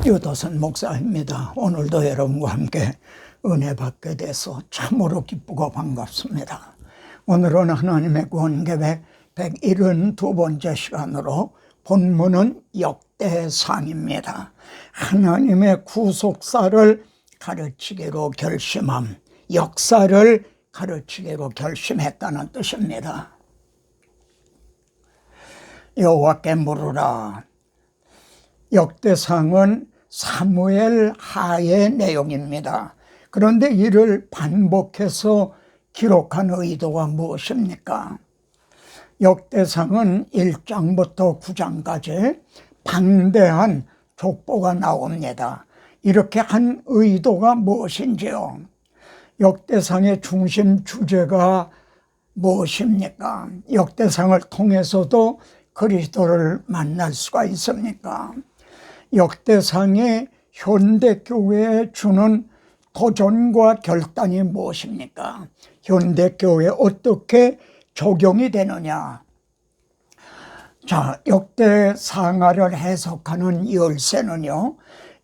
유도선 목사입니다. 오늘도 여러분과 함께 은혜 받게 돼서 참으로 기쁘고 반갑습니다. 오늘은 하나님의 구원 계획 172번째 시간으로 본문은 역대상입니다. 하나님의 구속사를 가르치기로 결심함, 역사를 가르치기로 결심했다는 뜻입니다. 여호와께 물으라. 역대상은 사무엘 하의 내용입니다. 그런데 이를 반복해서 기록한 의도가 무엇입니까? 역대상은 1장부터 9장까지 방대한 족보가 나옵니다. 이렇게 한 의도가 무엇인지요? 역대상의 중심 주제가 무엇입니까? 역대상을 통해서도 그리스도를 만날 수가 있습니까? 역대상이 현대교회에 주는 도전과 결단이 무엇입니까? 현대교회에 어떻게 적용이 되느냐? 자, 역대상하를 해석하는 열쇠는요,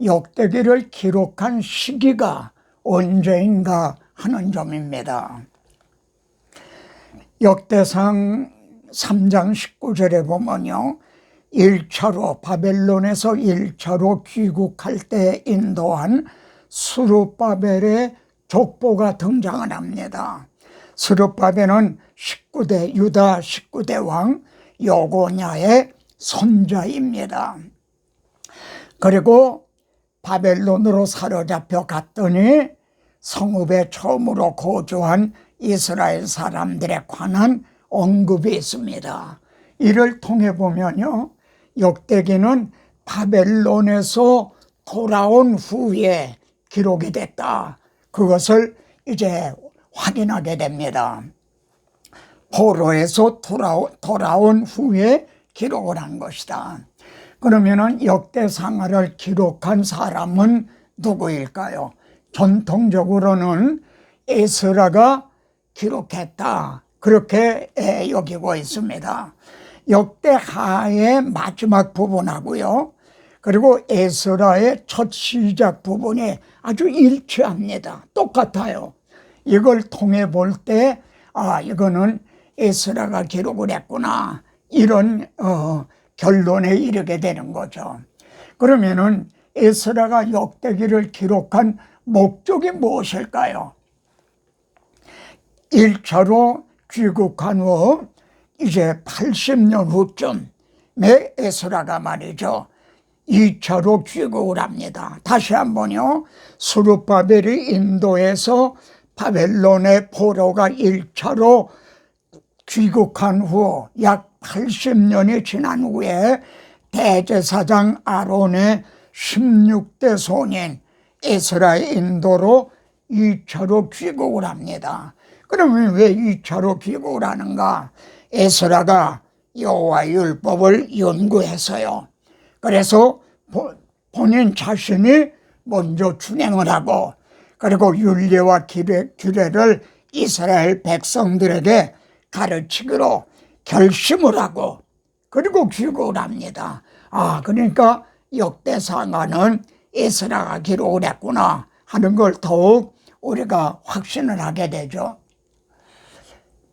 역대기를 기록한 시기가 언제인가 하는 점입니다. 역대상 3장 19절에 보면요, 1차로 바벨론에서 1차로 귀국할 때 인도한 스룹바벨의 족보가 등장을 합니다. 스룹바벨은 19대 유다 19대 왕 여고냐의 손자입니다. 그리고 바벨론으로 사로잡혀 갔더니 성읍에 처음으로 거주한 이스라엘 사람들에 관한 언급이 있습니다. 이를 통해 보면요, 역대기는 바벨론에서 돌아온 후에 기록이 됐다. 그것을 이제 확인하게 됩니다. 포로에서 돌아온 후에 기록을 한 것이다. 그러면은 역대상하를 기록한 사람은 누구일까요? 전통적으로는 에스라가 기록했다, 그렇게 여기고 있습니다. 역대하의 마지막 부분하고요, 그리고 에스라의 첫 시작 부분이 아주 일치합니다. 똑같아요. 이걸 통해 볼 때 이거는 에스라가 기록을 했구나, 이런 결론에 이르게 되는 거죠. 그러면은 에스라가 역대기를 기록한 목적이 무엇일까요? 1차로 귀국한 후 이제 80년 후쯤에 에스라가 말이죠, 2차로 귀국을 합니다. 다시 한번요, 스룹바벨이 인도에서 바벨론의 포로가 1차로 귀국한 후 약 80년이 지난 후에 대제사장 아론의 16대 손인 에스라의 인도로 2차로 귀국을 합니다. 그러면 왜 2차로 귀국을 하는가? 에스라가 여호와 율법을 연구해서요, 그래서 본인 자신이 먼저 준행을 하고, 그리고 율례와 규례를 이스라엘 백성들에게 가르치기로 결심을 하고, 그리고 귀국을 합니다. 그러니까 역대상하는 에스라가 기록을 했구나 하는 걸 더욱 우리가 확신을 하게 되죠.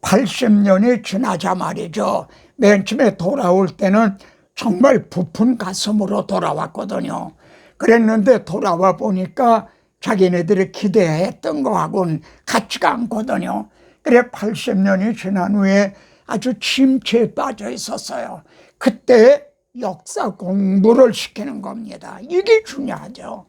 80년이 지나자 말이죠, 맨 처음에 돌아올 때는 정말 부푼 가슴으로 돌아왔거든요. 그랬는데 돌아와 보니까 자기네들이 기대했던 거하고는 같지가 않거든요. 그래 80년이 지난 후에 아주 침체에 빠져 있었어요. 그때 역사 공부를 시키는 겁니다. 이게 중요하죠.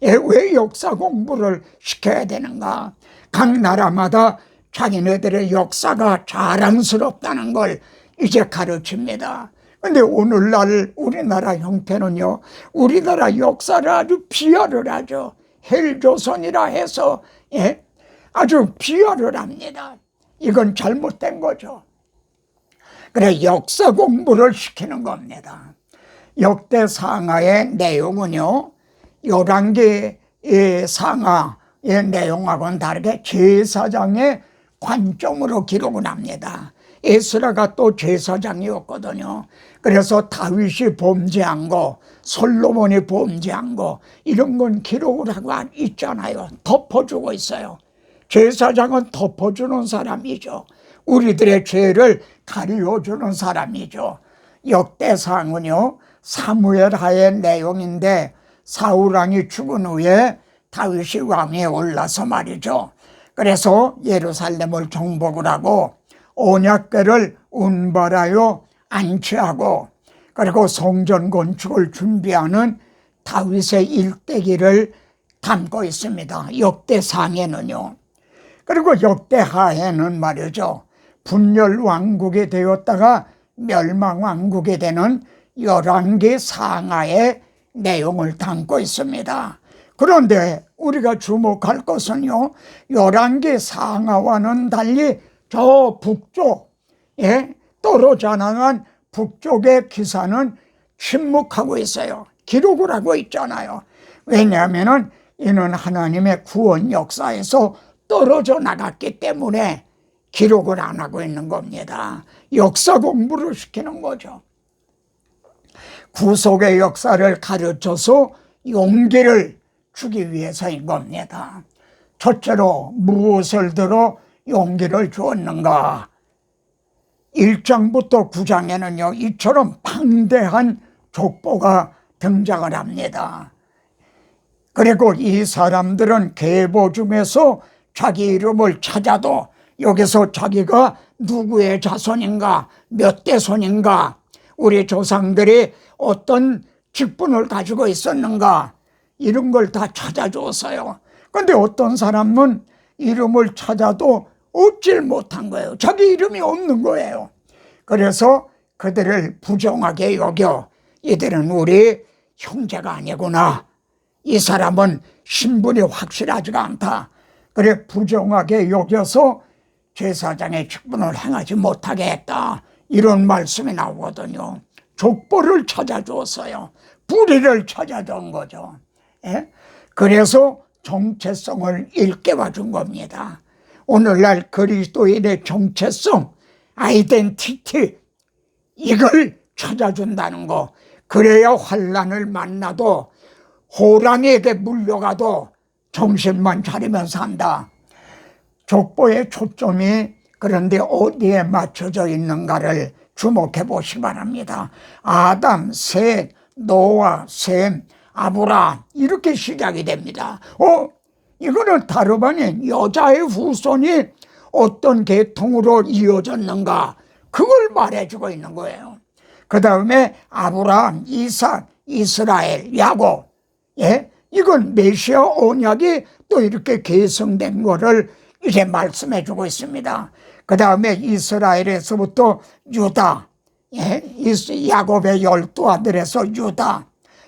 왜 역사 공부를 시켜야 되는가? 각 나라마다 자기네들의 역사가 자랑스럽다는 걸 이제 가르칩니다. 근데 오늘날 우리나라 형태는요, 우리나라 역사를 아주 비하를 하죠. 헬조선이라 해서 아주 비하를 합니다. 이건 잘못된 거죠. 그래 역사 공부를 시키는 겁니다. 역대상하의 내용은요, 열왕기 상하의 내용하고는 다르게 제사장의 관점으로 기록을 합니다. 에스라가 또 제사장이었거든요. 그래서 다윗이 범죄한 거, 솔로몬이 범죄한 거 이런 건 기록을 하고 있잖아요. 덮어주고 있어요. 제사장은 덮어주는 사람이죠. 우리들의 죄를 가리워주는 사람이죠. 역대상은요 사무엘하의 내용인데, 사울왕이 죽은 후에 다윗이 왕위에 올라서 말이죠. 그래서 예루살렘을 정복을 하고 언약궤를 운반하여 안치하고, 그리고 성전 건축을 준비하는 다윗의 일대기를 담고 있습니다. 역대상에는요. 그리고 역대하에는 말이죠, 분열왕국이 되었다가 멸망왕국이 되는 11개 상하의 내용을 담고 있습니다. 그런데 우리가 주목할 것은요, 11개 상하와는 달리 저 북쪽에 떨어져 나간 북쪽의 기사는 침묵하고 있어요. 기록을 하고 있잖아요. 왜냐하면 이는 하나님의 구원 역사에서 떨어져 나갔기 때문에 기록을 안 하고 있는 겁니다. 역사 공부를 시키는 거죠. 구속의 역사를 가르쳐서 용기를 주기 위해서인 겁니다. 첫째로 무엇을 들어 용기를 주었는가? 1장부터 9장에는요 이처럼 방대한 족보가 등장을 합니다. 그리고 이 사람들은 계보 중에서 자기 이름을 찾아도 여기서 자기가 누구의 자손인가, 몇 대손인가, 우리 조상들이 어떤 직분을 가지고 있었는가, 이런 걸 다 찾아줬어요. 그런데 어떤 사람은 이름을 찾아도 얻질 못한 거예요. 자기 이름이 없는 거예요. 그래서 그들을 부정하게 여겨 이들은 우리 형제가 아니구나, 이 사람은 신분이 확실하지가 않다, 그래 부정하게 여겨서 제사장의 직분을 행하지 못하게 했다, 이런 말씀이 나오거든요. 족보를 찾아줬어요. 불의를 찾아준 거죠. 예? 그래서 정체성을 일깨워 준 겁니다. 오늘날 그리스도인의 정체성, 아이덴티티, 이걸 찾아준다는 거. 그래야 환난을 만나도, 호랑이에게 물려가도 정신만 차리면 산다. 족보의 초점이 그런데 어디에 맞춰져 있는가를 주목해 보시기 바랍니다. 아담, 셋, 노아, 셈, 아브라함, 이렇게 시작이 됩니다. 이거는 다름 아닌 여자의 후손이 어떤 계통으로 이어졌는가, 그걸 말해주고 있는 거예요. 그 다음에 아브라함, 이삭, 이스라엘, 야곱, 예? 이건 메시아 언약이 또 이렇게 계승된 거를 이제 말씀해주고 있습니다. 그 다음에 이스라엘에서부터 유다, 예? 야곱의 12아들에서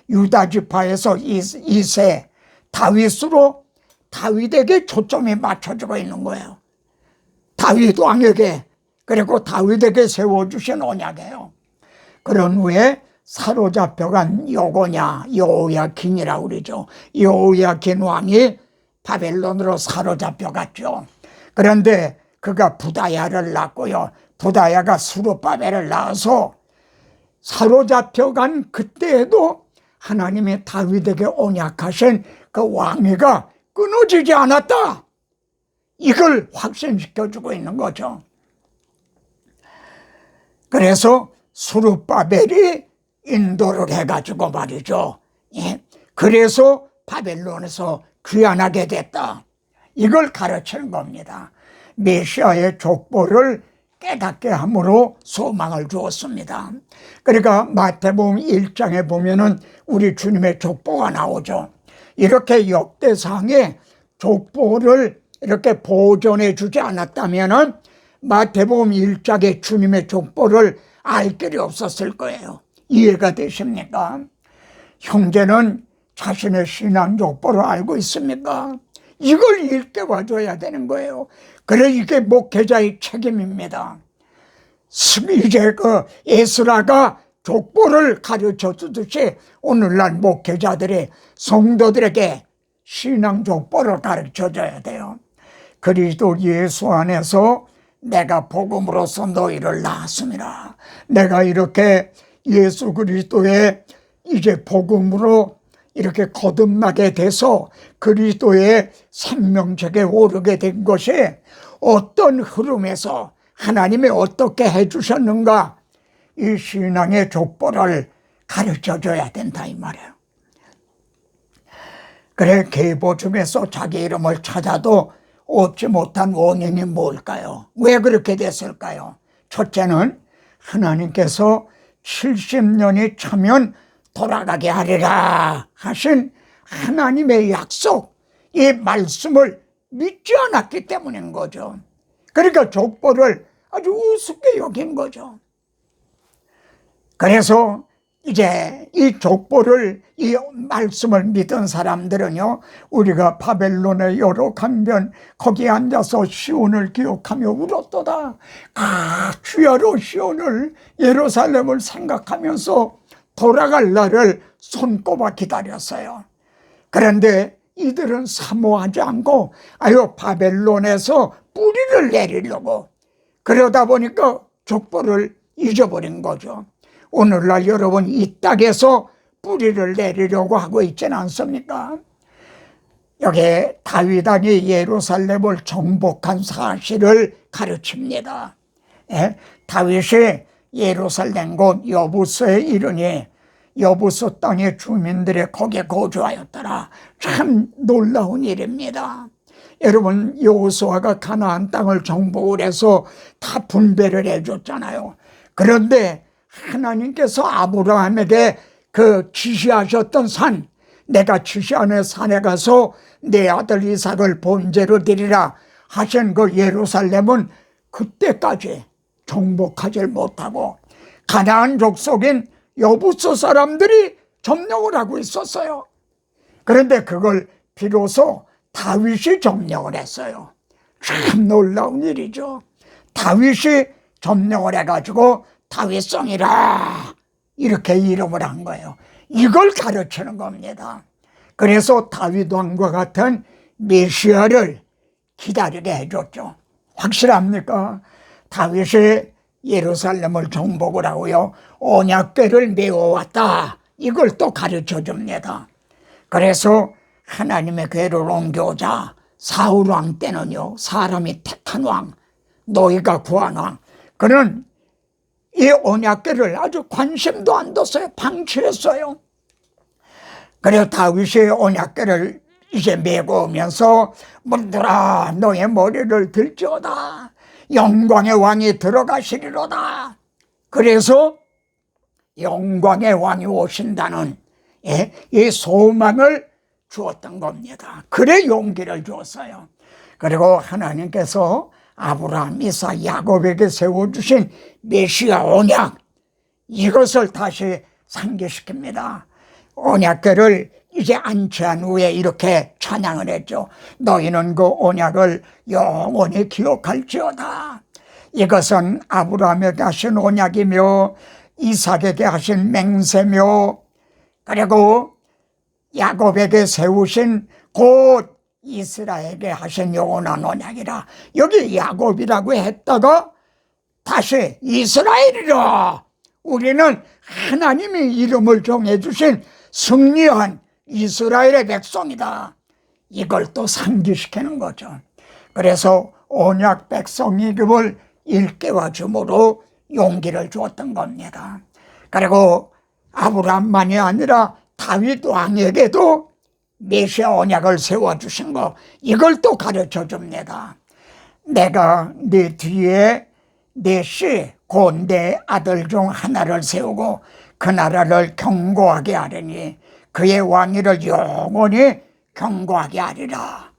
유다 지파에서 이세, 다윗으로 다윗에게 초점이 맞춰지고 있는 거예요. 다윗 왕에게, 그리고 다윗에게 세워주신 언약이에요. 그런 후에 사로잡혀간 여호야긴이라고 그러죠. 여호야긴 왕이 바벨론으로 사로잡혀갔죠. 그런데 그가 부다야를 낳고요, 부다야가 스룹바벨을 낳아서 사로잡혀간 그때에도 하나님의 다윗에게 언약하신 그 왕위가 끊어지지 않았다, 이걸 확신시켜주고 있는 거죠. 그래서 스룹바벨이 인도를 해가지고 말이죠, 예? 그래서 바벨론에서 귀환하게 됐다, 이걸 가르치는 겁니다. 메시아의 족보를 깨닫게 함으로 소망을 주었습니다. 그러니까 마태복음 1장에 보면은 우리 주님의 족보가 나오죠. 이렇게 역대상에 족보를 이렇게 보존해 주지 않았다면은 마태복음 1장의 주님의 족보를 알 길이 없었을 거예요. 이해가 되십니까? 형제는 자신의 신앙 족보를 알고 있습니까? 이걸 일깨워 줘야 되는 거예요. 그래, 이게 목회자의 책임입니다. 이제 그 에스라가 족보를 가르쳐 주듯이 오늘날 목회자들이 성도들에게 신앙 족보를 가르쳐 줘야 돼요. 그리스도 예수 안에서 내가 복음으로써 너희를 낳았습니다. 내가 이렇게 예수 그리스도의 이제 복음으로 이렇게 거듭나게 돼서 그리스도의 생명책에 오르게 된 것이 어떤 흐름에서 하나님이 어떻게 해주셨는가, 이 신앙의 족보를 가르쳐줘야 된다 이 말이에요. 그래, 계보 중에서 자기 이름을 찾아도 얻지 못한 원인이 뭘까요? 왜 그렇게 됐을까요? 첫째는 하나님께서 70년이 차면 돌아가게 하리라 하신 하나님의 약속, 이 말씀을 믿지 않았기 때문인 거죠. 그러니까 족보를 아주 우습게 여긴 거죠. 그래서 이제 이 족보를, 이 말씀을 믿은 사람들은요, 우리가 바벨론의 여러 강변 거기에 앉아서 시온을 기억하며 울었도다. 주야로 시온을, 예루살렘을 생각하면서 돌아갈 날을 손꼽아 기다렸어요. 그런데 이들은 사모하지 않고 바벨론에서 뿌리를 내리려고, 그러다 보니까 족보를 잊어버린 거죠. 오늘날 여러분 이 땅에서 뿌리를 내리려고 하고 있지는 않습니까? 여기 다윗 왕이 예루살렘을 정복한 사실을 가르칩니다. 다윗이 예루살렘 곧 여부스에 이르니 여부스 땅의 주민들이 거기에 거주하였더라. 참 놀라운 일입니다. 여러분, 여호수아가 가나안 땅을 정복을 해서 다 분배를 해줬잖아요. 그런데 하나님께서 아브라함에게 그 지시하셨던 산, 내가 지시하는 산에 가서 내 아들 이삭을 번제로 드리라 하신 그 예루살렘은 그때까지 정복하지 못하고 가나안 족속인 여부스 사람들이 점령을 하고 있었어요. 그런데 그걸 비로소 다윗이 점령을 했어요. 참 놀라운 일이죠. 다윗이 점령을 해가지고 다윗성이라 이렇게 이름을 한 거예요. 이걸 가르치는 겁니다. 그래서 다윗 왕과 같은 메시아를 기다리게 해줬죠. 확실합니까? 다윗이 예루살렘을 정복을 하고요, 언약궤를 메워왔다, 이걸 또 가르쳐 줍니다. 그래서 하나님의 궤를 옮겨오자 사울 왕 때는요, 사람이 택한 왕, 너희가 구한 왕, 그는 이 언약궤를 아주 관심도 안 뒀어요. 방치했어요. 그래서 다윗이 언약궤를 이제 메고 오면서 문들아 너의 머리를 들지어다, 영광의 왕이 들어가시리로다. 그래서 영광의 왕이 오신다는 이 소망을 주었던 겁니다. 그래 용기를 주었어요. 그리고 하나님께서 아브라함, 이삭, 야곱에게 세워주신 메시아 언약, 이것을 다시 상기시킵니다. 언약궤를 이제 안치한 후에 이렇게 찬양을 했죠. 너희는 그 언약을 영원히 기억할지어다. 이것은 아브라함에게 하신 언약이며 이삭에게 하신 맹세며, 그리고 야곱에게 세우신 곧 이스라엘에게 하신 영원한 언약이라. 여기 야곱이라고 했다가 다시 이스라엘이라. 우리는 하나님이 이름을 정해주신 승리한 이스라엘의 백성이다. 이걸 또 상기시키는 거죠. 그래서 언약 백성 이름을 일깨워 주므로 용기를 주었던 겁니다. 그리고 아브라함만이 아니라 다윗 왕에게도 메시아 언약을 세워주신 거, 이걸 또 가르쳐 줍니다. 내가 네 뒤에 내 씨, 곧 내 아들 중 하나를 세우고 그 나라를 견고하게 하리니 그의 왕위를 영원히 견고하게 하리라.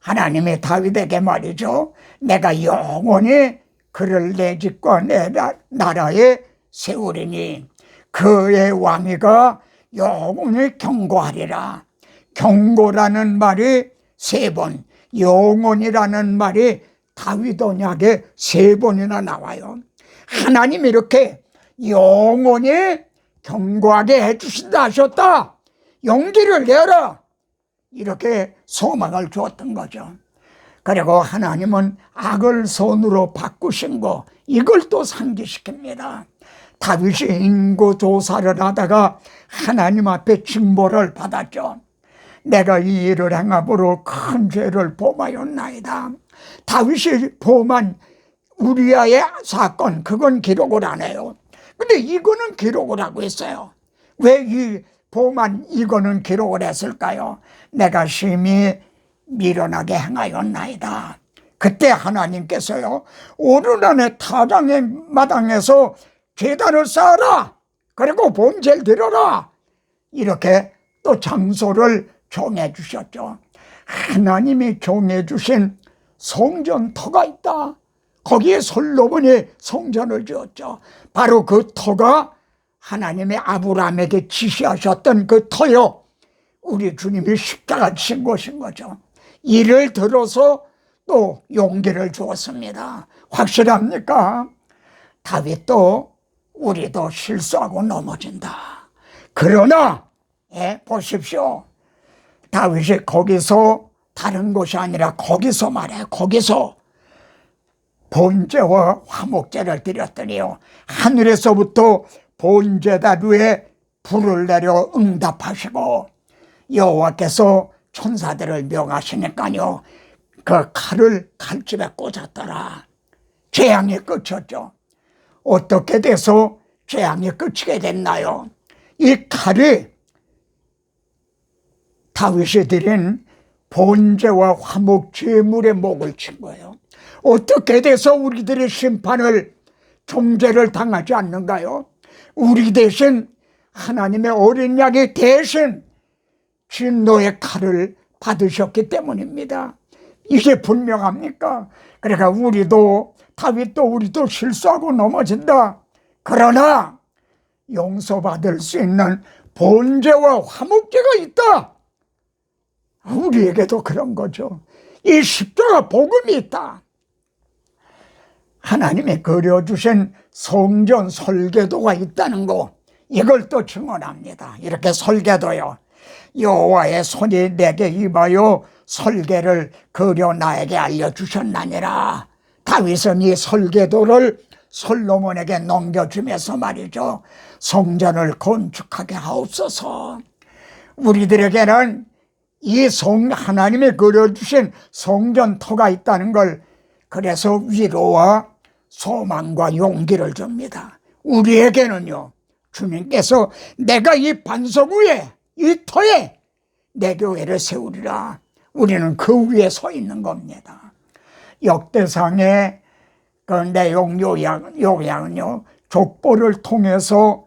하나님이 다윗에게 말이죠, 내가 영원히 그를 내 집과 내 나라에 세우리니 그의 왕위가 영원히 견고하리라. 견고라는 말이 3번, 영원이라는 말이 다윗 언약에 3번이나 나와요. 하나님이 이렇게 영원히 견고하게 해주신다 하셨다. 용기를 내라. 이렇게 소망을 주었던 거죠. 그리고 하나님은 악을 선으로 바꾸신 거, 이걸 또 상기시킵니다. 다윗이 인고 조사를 하다가 하나님 앞에 징벌을 받았죠. 내가 이 일을 행함으로 큰 죄를 범하였나이다. 다윗이 범한 우리아의 사건, 그건 기록을 안 해요. 근데 이거는 기록을 하고 있어요. 왜 이 범한 이거는 기록을 했을까요? 내가 심히 미련하게 행하였나이다. 그때 하나님께서요, 오르난의 타장의 마당에서 제단을 쌓아라, 그리고 번제를 드려라, 이렇게 또 장소를 정해 주셨죠. 하나님이 정해 주신 성전터가 있다. 거기에 솔로몬이 성전을 지었죠. 바로 그 터가 하나님의 아브라함에게 지시하셨던 그 터요, 우리 주님이 십자가 친 것인 거죠. 이를 들어서 또 용기를 주었습니다. 확실합니까? 다윗도 우리도 실수하고 넘어진다. 그러나 보십시오. 다윗이 거기서 다른 곳이 아니라 거기서 말해요. 거기서 번제와 화목제를 드렸더니요, 하늘에서부터 번제다루에 불을 내려 응답하시고 여호와께서 천사들을 명하시니까요, 그 칼을 칼집에 꽂았더라. 재앙이 끝이었죠. 어떻게 돼서 재앙이 끝이게 됐나요? 이 칼이 다윗이 드린 번제와 화목 제물의 목을 친 거예요. 어떻게 돼서 우리들의 심판을, 정죄를 당하지 않는가요? 우리 대신 하나님의 어린 양이 대신 진노의 칼을 받으셨기 때문입니다. 이게 분명합니까? 그러니까 우리도, 다윗도 우리도 실수하고 넘어진다. 그러나 용서받을 수 있는 번제와 화목제가 있다. 우리에게도 그런 거죠. 이 십자가 복음이 있다. 하나님이 그려주신 성전 설계도가 있다는 거, 이걸 또 증언합니다. 이렇게 설계도요, 여호와의 손이 내게 임하여 설계를 그려 나에게 알려주셨나니라. 다윗은 이 설계도를 솔로몬에게 넘겨주면서 말이죠, 성전을 건축하게 하옵소서. 우리들에게는 이 하나님이 그려주신 성전터가 있다는 걸, 그래서 위로와 소망과 용기를 줍니다. 우리에게는요, 주님께서 내가 이 반석 위에, 이 터에 내 교회를 세우리라. 우리는 그 위에 서 있는 겁니다. 역대상의 그 내용 요약은요, 족보를 통해서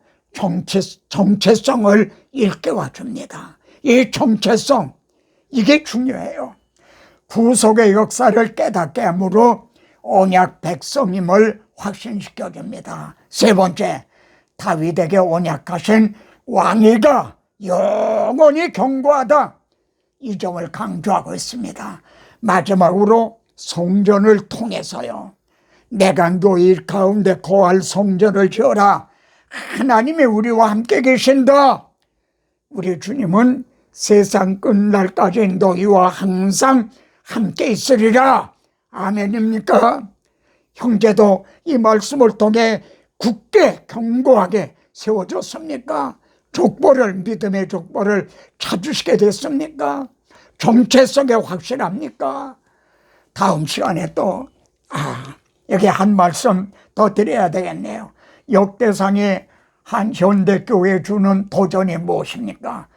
정체성을 일깨워 줍니다. 이 정체성, 이게 중요해요. 구속의 역사를 깨닫게 함으로 언약 백성임을 확신시켜 줍니다. 세 번째, 다윗에게 언약하신 왕위가 영원히 견고하다, 이 점을 강조하고 있습니다. 마지막으로 성전을 통해서요, 내가 너희 가운데 거할 성전을 지어라. 하나님이 우리와 함께 계신다. 우리 주님은 세상 끝날까지 너희와 항상 함께 있으리라. 아멘입니까? 형제도 이 말씀을 통해 굳게 견고하게 세워졌습니까? 족보를, 믿음의 족보를 찾으시게 됐습니까? 정체성에 확실합니까? 다음 시간에 또 여기 한 말씀 더 드려야 되겠네요. 역대상이 한 현대교회에 주는 도전이 무엇입니까?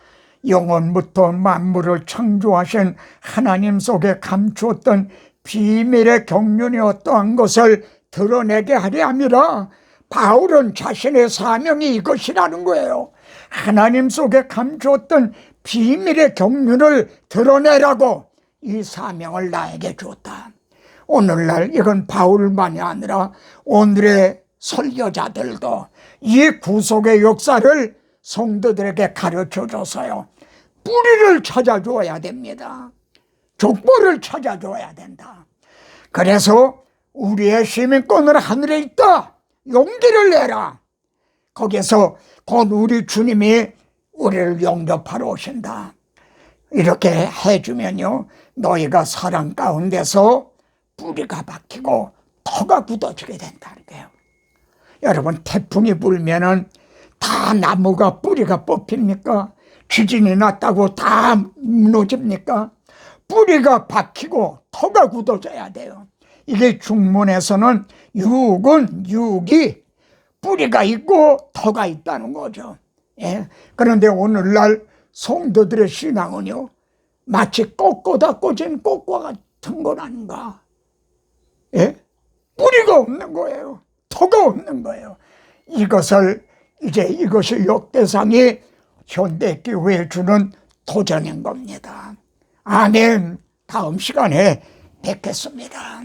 영원부터 만물을 창조하신 하나님 속에 감추었던 비밀의 경륜이 어떠한 것을 드러내게 하려 함이라. 바울은 자신의 사명이 이것이라는 거예요. 하나님 속에 감추었던 비밀의 경륜을 드러내라고 이 사명을 나에게 줬다. 오늘날 이건 바울만이 아니라 오늘의 설교자들도 이 구속의 역사를 성도들에게 가르쳐줘서요, 뿌리를 찾아줘야 됩니다. 족보를 찾아줘야 된다. 그래서 우리의 시민권은 하늘에 있다. 용기를 내라. 거기서 곧 우리 주님이 우리를 영접하러 오신다. 이렇게 해주면요, 너희가 사랑 가운데서 뿌리가 박히고 터가 굳어지게 된다는 거예요. 여러분, 태풍이 불면은 다 나무가 뿌리가 뽑힙니까? 지진이 났다고 다 무너집니까? 뿌리가 박히고 터가 굳어져야 돼요. 이게 중문에서는 육은 육이 뿌리가 있고 터가 있다는 거죠. 예? 그런데 오늘날 성도들의 신앙은요, 마치 꽃보다 꽂은 꽃과 같은 건 아닌가? 예? 뿌리가 없는 거예요. 터가 없는 거예요. 이것이 역대상이 현대교회에 주는 도전인 겁니다. 아멘. 다음 시간에 뵙겠습니다.